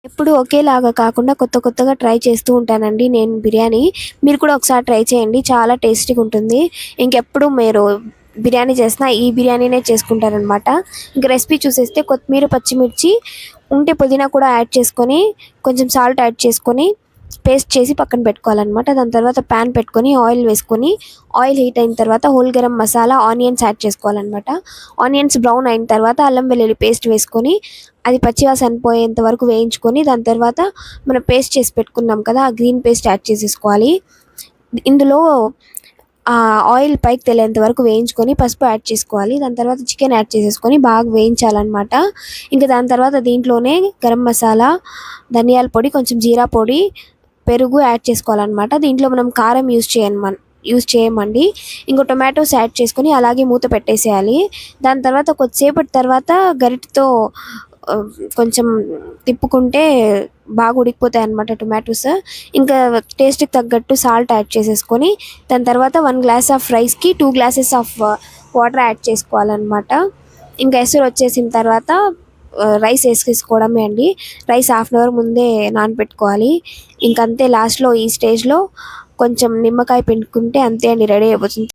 ఎప్పుడు ఒకేలాగా కాకుండా కొత్త కొత్తగా ట్రై చేస్తూ ఉంటానండి నేను బిర్యానీ. మీరు కూడా ఒకసారి ట్రై చేయండి. చాలా టేస్టీగా ఉంటుంది. ఇంకెప్పుడు మీరు బిర్యానీ చేసినా ఈ బిర్యానీనే చేసుకుంటారనమాట. ఇంక రెసిపీ చూసేస్తే కొత్తిమీర, పచ్చిమిర్చి ఉంటే పుదీనా కూడా యాడ్ చేసుకొని, కొంచెం సాల్ట్ యాడ్ చేసుకొని పేస్ట్ చేసి పక్కన పెట్టుకోవాలన్నమాట. దాని తర్వాత పాన్ పెట్టుకొని ఆయిల్ వేసుకొని, ఆయిల్ హీట్ అయిన తర్వాత whole garam masala, onions add చేసుకోవాలన్నమాట. ఆనియన్స్ బ్రౌన్ అయిన తర్వాత అల్లం వెల్లుల్లి పేస్ట్ వేసుకొని, అది పచ్చివాసన పోయేంత వరకు వేయించుకొని, దాని తర్వాత మనం పేస్ట్ చేసి పెట్టుకున్నాం కదా, ఆ గ్రీన్ పేస్ట్ యాడ్ చేసేసుకోవాలి. ఇందులో ఆయిల్ పైకి తేలేంత వరకు వేయించుకొని పసుపు యాడ్ చేసుకోవాలి. దాని తర్వాత చికెన్ యాడ్ చేసేసుకొని బాగా వేయించాలన్నమాట. ఇంకా దాని తర్వాత దీంట్లోనే గరం మసాలా, ధనియాల పొడి, కొంచెం జీరా పొడి, పెరుగు యాడ్ చేసుకోవాలన్నమాట. దీంట్లో మనం కారం యూజ్ చేయమండి. ఇంకో టొమాటోస్ యాడ్ చేసుకొని అలాగే మూత పెట్టేసేయాలి. దాని తర్వాత కొద్దిసేపటి తర్వాత గరిటెతో కొంచెం తిప్పుకుంటే బాగా ఉడికిపోతాయి అన్నమాట టొమాటోస్. ఇంకా టేస్ట్కి తగ్గట్టు సాల్ట్ యాడ్ చేసేసుకొని, దాని తర్వాత 1 గ్లాస్ ఆఫ్ రైస్కి 2 గ్లాసెస్ ఆఫ్ వాటర్ యాడ్ చేసుకోవాలన్నమాట. ఇంకా ఎసరు వచ్చేసిన తర్వాత రైస్ వేసేసుకోవడమే అండి. రైస్ హాఫ్ అన్ అవర్ ముందే నానబెట్టుకోవాలి. ఇంకంతే, లాస్ట్లో ఈ స్టేజ్లో కొంచెం నిమ్మకాయ పిండుకుంటే అంతే అండి, రెడీ అయిపోతుంది.